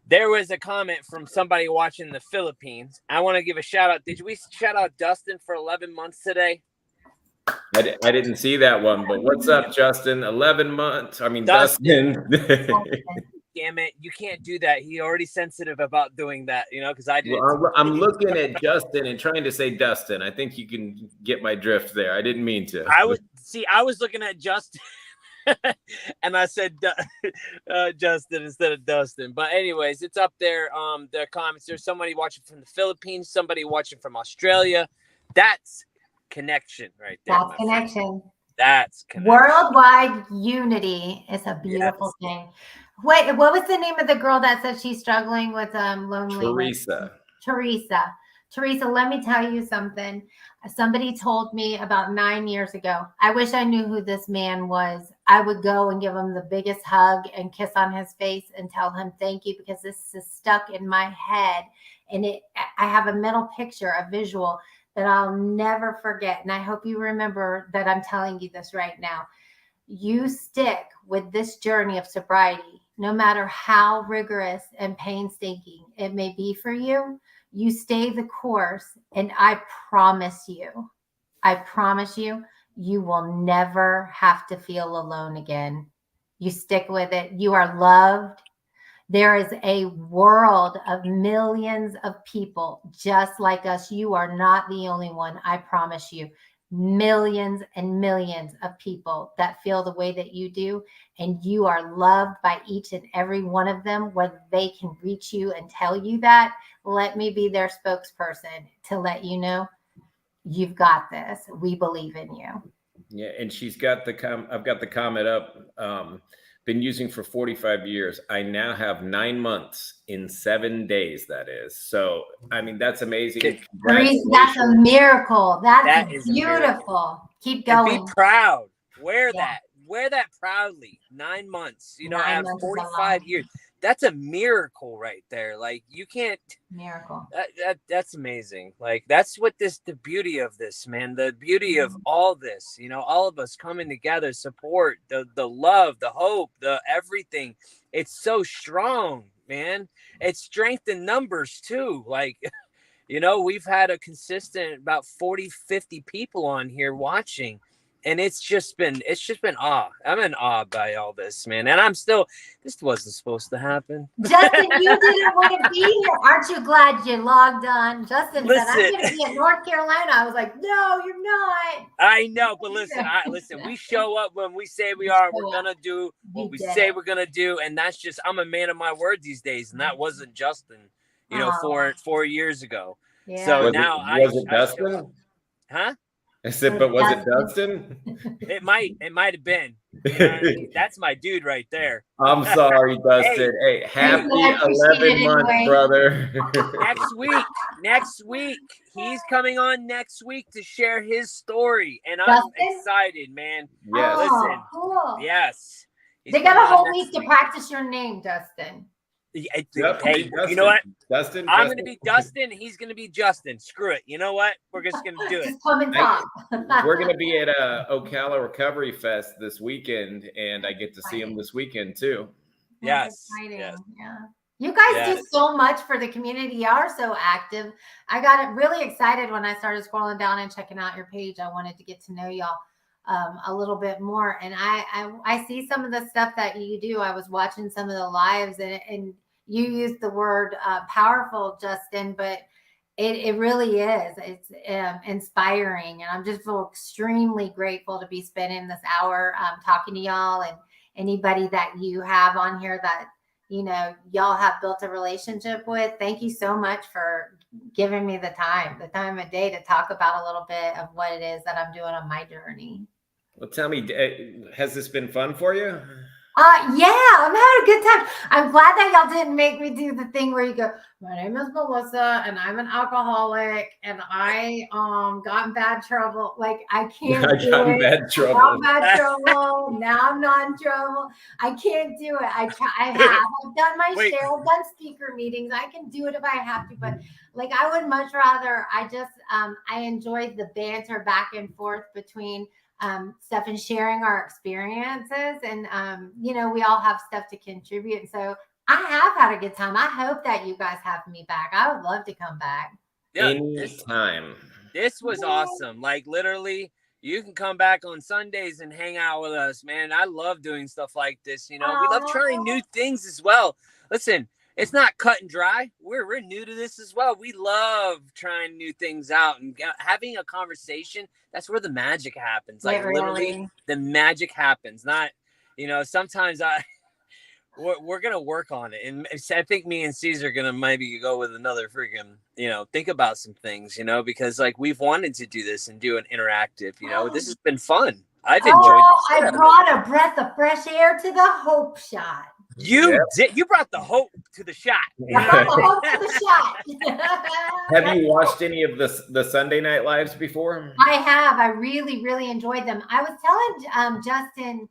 there was a comment from somebody watching the Philippines. I want to give a shout out. Did we shout out Dustin for 11 months today? I didn't see that one, but what's up, Justin? 11 months. I mean, Dustin. Damn it. You can't do that. He already sensitive about doing that, you know, because I did. Well, I'm looking at Justin and trying to say Dustin. I think you can get my drift there. I didn't mean to. I was looking at Justin. And I said Justin instead of Dustin. But anyways, it's up there. The comments. There's somebody watching from the Philippines, somebody watching from Australia. That's connection right there. That's connection. That's connection. Worldwide unity is a beautiful thing. Wait, what was the name of the girl that said she's struggling with loneliness? Teresa, let me tell you something. Somebody told me about 9 years ago. I wish I knew who this man was. I would go and give him the biggest hug and kiss on his face and tell him thank you, because this is stuck in my head. And I have a mental picture, a visual that I'll never forget. And I hope you remember that I'm telling you this right now. You stick with this journey of sobriety, no matter how rigorous and painstaking it may be for you. You stay the course, and I promise you, you will never have to feel alone again. You stick with it. You are loved. There is a world of millions of people just like us. You are not the only one. I promise you. Millions and millions of people that feel the way that you do, and you are loved by each and every one of them. Whether they can reach you and tell you that, let me be their spokesperson to let you know you've got this. We believe in you. Yeah, and she's got I've got the comment up. Been using for 45 years. I now have 9 months in 7 days. That is. So, I mean, that's amazing. That's a miracle. That is beautiful. Keep going. And be proud. Wear that proudly. 9 months. You know, I have 45 years. That's a miracle right there. Like, you can't. Miracle. That's amazing. Like, that's what the beauty of this, man. The beauty of all this, you know, all of us coming together, support, the love, the hope, the everything. It's so strong, man. It's strength in numbers too. Like, you know, we've had a consistent about 40, 50 people on here watching. And it's just been awe. I'm in awe by all this, man. And this wasn't supposed to happen. Justin, you didn't want to be here. Aren't you glad you logged on? Justin said, I'm going to be in North Carolina. I was like, no, you're not. I know, but listen, we show up when we say we are. We're going to do what we say we're going to do. And that's just, I'm a man of my word these days. And that wasn't Justin, you know, 4 years ago. Yeah. So was now was it Dustin? Huh? I said, but was it Dustin? It might have been. You know, that's my dude right there. I'm sorry, Dustin. Hey, happy 11 months, brother. Next week, he's coming on next week to share his story, and I'm excited, man. Yes. Listen, cool. Yes. They got a whole week to practice your name, Dustin. Hey, Dustin. You know what? Dustin. I'm going to be Dustin. He's going to be Justin. Screw it. You know what? We're just going to do it. Just come and talk. We're going to be at Ocala Recovery Fest this weekend, and I get to see him this weekend too. Yes. Yeah. You guys do so much for the community. You are so active. I got really excited when I started scrolling down and checking out your page. I wanted to get to know y'all a little bit more. And I see some of the stuff that you do. I was watching some of the lives, and you used the word powerful, Justin, but it really is. It's inspiring. And I'm just feel extremely grateful to be spending this hour talking to y'all, and anybody that you have on here that, you know, y'all have built a relationship with. Thank you so much for giving me the time of day to talk about a little bit of what it is that I'm doing on my journey. Well, tell me, has this been fun for you? Yeah, I'm having a good time. I'm glad that y'all didn't make me do the thing where you go, my name is Melissa and I'm an alcoholic and I got in bad trouble. Like, I can't do got it. in bad trouble. I got in bad trouble. Now I'm not in trouble. I can't do it. I've done my share. I've done speaker meetings. I can do it if I have to, but like, I would much rather, I enjoyed the banter back and forth between stuff and sharing our experiences, and you know, we all have stuff to contribute. So I have had a good time. I hope that you guys have me back. I would love to come back. Anytime. This was awesome. Like, literally, you can come back on Sundays and hang out with us, man. I love doing stuff like this. You know, we love trying new things as well. Listen, it's not cut and dry. We're new to this as well. We love trying new things out and having a conversation. That's where the magic happens. Like, literally, the magic happens. Not, you know, sometimes we're going to work on it. And I think me and Caesar are going to maybe go with another freaking, you know, think about some things, you know, because like we've wanted to do this and do an interactive, you know, this has been fun. I've enjoyed it. I brought a breath of fresh air to the hope shot. You did. You brought the hope to the shot. I brought the hope to the shot. Have you watched any of the Sunday Night Lives before? I have. I really, really enjoyed them. I was telling Justin,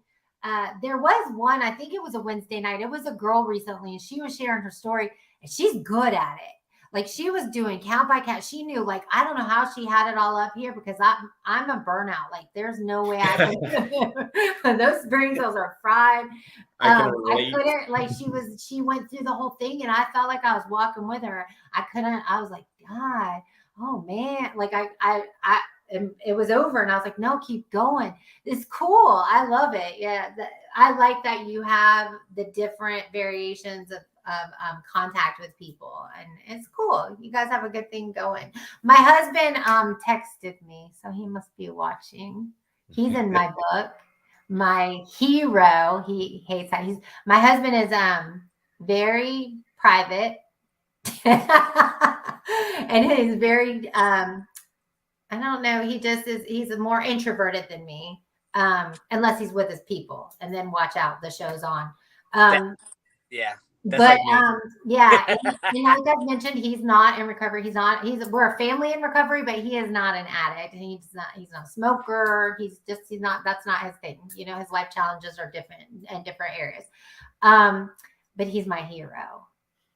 there was one, I think it was a Wednesday night. It was a girl recently, and she was sharing her story, and she's good at it. Like, she was doing count by count. She knew, like, I don't know how she had it all up here, because I'm a burnout. Like, there's no way I can. Those brain cells are fried. I couldn't, like, she went through the whole thing, and I felt like I was walking with her. I was like, God, oh man. Like, it was over, and I was like, no, keep going. It's cool. I love it. Yeah. I like that you have the different variations of contact with people, and it's cool. You guys have a good thing going. My husband texted me, so he must be watching. He's in my book, my hero. He hates that. My husband is very private and he's very I don't know, he's more introverted than me, unless he's with his people, and then watch out, the show's on. Yeah. But like yeah, and like I've mentioned, he's not in recovery. We're a family in recovery, but he is not an addict, and he's not a smoker. That's not his thing. You know, his life challenges are different in different areas. But he's my hero,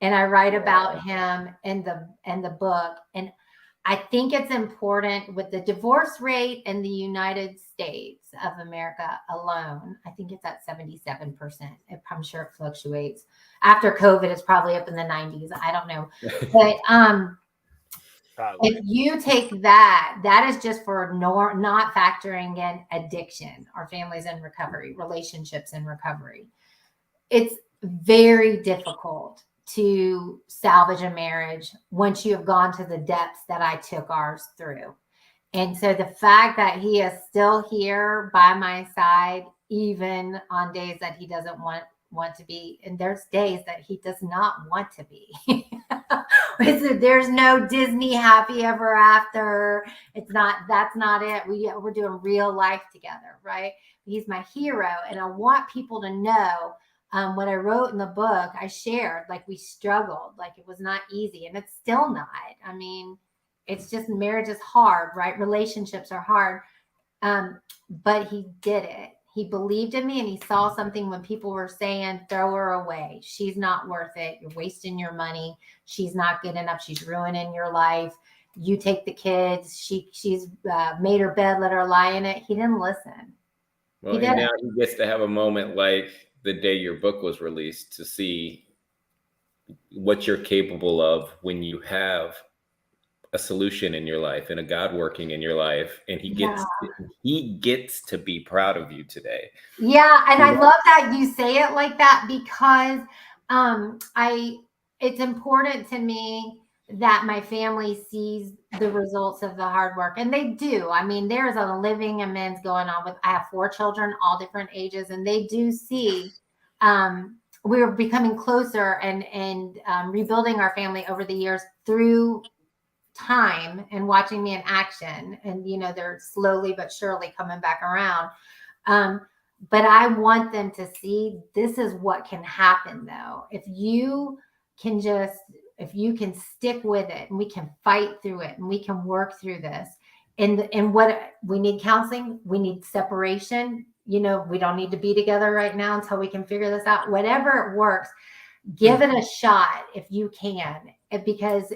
and I write about him in the book. And I think it's important with the divorce rate in the United States of America alone. I think it's at 77%. I'm sure it fluctuates. After COVID, it's probably up in the 90s. I don't know. But Probably. If you take that is just for not factoring in addiction or families in recovery, relationships in recovery. It's very difficult to salvage a marriage once you have gone to the depths that I took ours through. And so the fact that he is still here by my side, even on days that he doesn't want to be, and there's days that he does not want to be. There's no Disney happy ever after. That's not it. We're doing real life together, right? He's my hero. And I want people to know, what I wrote in the book, I shared, like, we struggled, like it was not easy, and it's still not. I mean, it's just, marriage is hard, right? Relationships are hard. But he did it. He believed in me, and he saw something when people were saying, throw her away. She's not worth it. You're wasting your money. She's not good enough. She's ruining your life. You take the kids. She's made her bed, let her lie in it. He didn't listen. Well, and now he gets to have a moment like the day your book was released to see what you're capable of when you have a solution in your life and a God working in your life, and he gets to be proud of you today. Yeah, and I love that you say it like that, because it's important to me that my family sees the results of the hard work, and they do. I mean, there's a living amends going on with. I have 4 children, all different ages, and they do see. We're becoming closer and rebuilding our family over the years through time and watching me in action, and they're slowly but surely coming back around, but I want them to see this is what can happen, though, if you can stick with it, and we can fight through it, and we can work through this. And what we need, counseling, we need separation, we don't need to be together right now until we can figure this out. Whatever it works, give it a shot if you can, because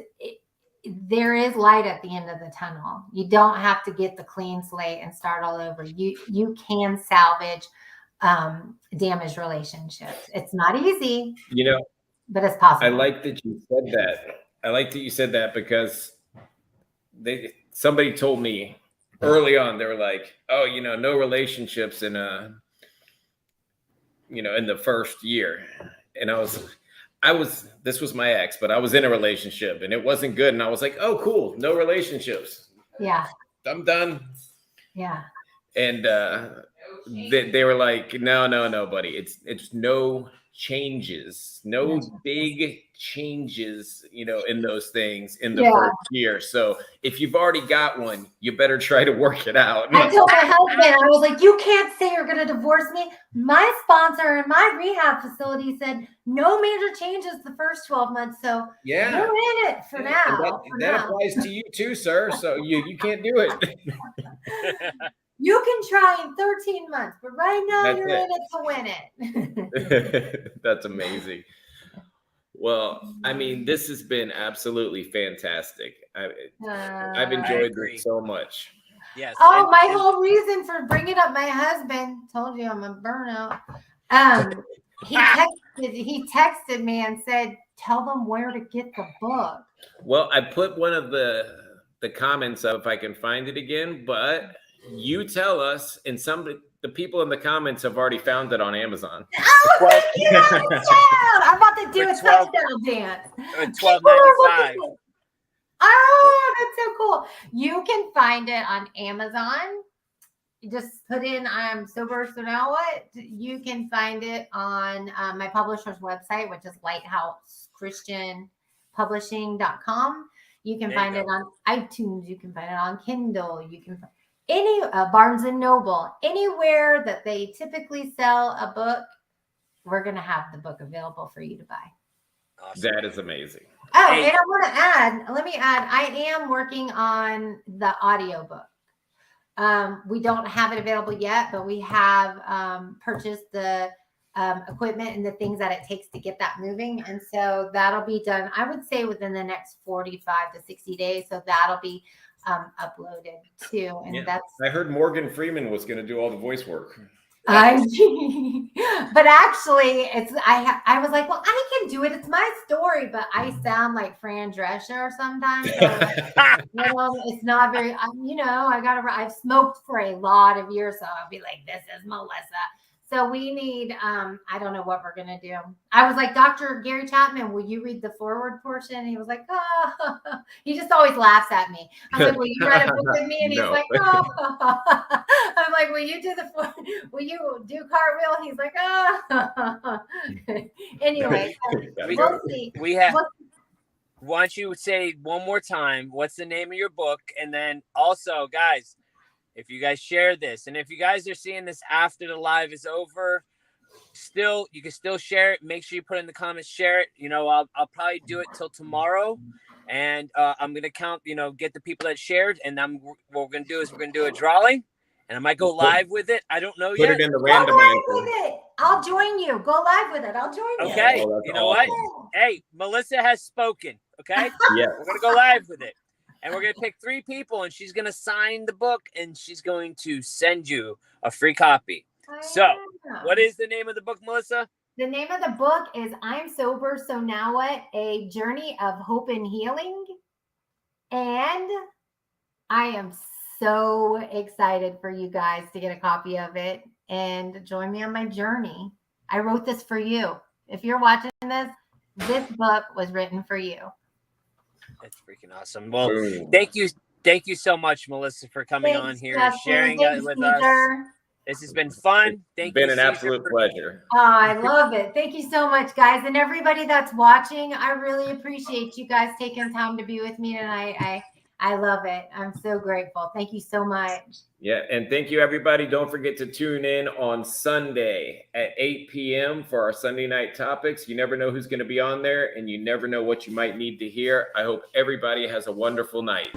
there is light at the end of the tunnel. You don't have to get the clean slate and start all over. You can salvage damaged relationships. It's not easy, but it's possible. I like that you said that. I like that you said that, because somebody told me early on, they were like, oh, no relationships in in the first year. And this was my ex, but I was in a relationship and it wasn't good. And I was like, oh, cool. No relationships. Yeah. I'm done. Yeah. And they were like, no, buddy. It's no changes, no big changes, in those things in the first year. So if you've already got one, you better try to work it out. I told my husband, I was like, you can't say you're going to divorce me. My sponsor in my rehab facility said no major changes the first 12 months. So you're in it for now. That applies to you too, sir. So you can't do it. You can try in 13 months, but right now you're in it to win it. That's amazing. Well, I mean, this has been absolutely fantastic. I've enjoyed this so much. Yes. Oh, my whole reason for bringing up my husband, told you I'm a burnout. He texted me and said, tell them where to get the book. Well, I put one of the comments up if I can find it again, but you tell us, and the people in the comments have already found it on Amazon. Oh, thank you. I'm about to do a touchdown dance. $12.95. Oh, that's so cool. You can find it on Amazon. You just put in I'm sober, so now what? You can find it on my publisher's website, which is lighthousechristianpublishing.com. You can find it on iTunes. You can find it on Kindle. You can any Barnes and Noble, anywhere that they typically sell a book, we're going to have the book available for you to buy. Awesome. That is amazing. Oh, and I want to let me add, I am working on the audiobook. We don't have it available yet, but we have purchased the equipment and the things that it takes to get that moving. And so that'll be done, I would say, within the next 45 to 60 days. So that'll be uploaded too. And that's, I heard Morgan Freeman was going to do all the voice work. But actually, I was like, well, I can do it. It's my story, but I sound like Fran Drescher sometimes. So it's not very. I've smoked for a lot of years, so I'll be like, this is Melissa. So we need. I don't know what we're gonna do. I was like, Dr. Gary Chapman, will you read the forward portion? And he was like, oh. He just always laughs at me. I'm like, will you write a book with me? And he's like, oh. I'm like, will you do cartwheel? He's like, oh. Anyway, we'll see. Why don't you say one more time, what's the name of your book? And then also, guys, if you guys share this, and if you guys are seeing this after the live is over, you can still share it. Make sure you put in the comments, share it. I'll probably do it till tomorrow. And I'm going to count, get the people that shared. And what we're going to do is we're going to do a drawing. And I might go live with it. I don't know yet. Put it in the randomizer. I'll join you. Go live with it. I'll join you. Okay. You know awesome. What? Hey, Melissa has spoken. Okay. Yeah. We're going to go live with it. And we're going to pick 3 people. And she's going to sign the book. And she's going to send you a free copy. So what is the name of the book, Melissa? The name of the book is I'm Sober, So Now What? A Journey of Hope and Healing. And I am so excited for you guys to get a copy of it and join me on my journey. I wrote this for you. If you're watching this book was written for you. That's freaking awesome. Well, thank you so much, Melissa, for coming on here, sharing it with us. This has been fun. It's been an absolute pleasure. Oh, I love it. Thank you so much, guys. And everybody that's watching, I really appreciate you guys taking time to be with me tonight. I love it. I'm so grateful. Thank you so much. Yeah. And thank you, everybody. Don't forget to tune in on Sunday at 8 p.m. for our Sunday night topics. You never know who's going to be on there, and you never know what you might need to hear. I hope everybody has a wonderful night.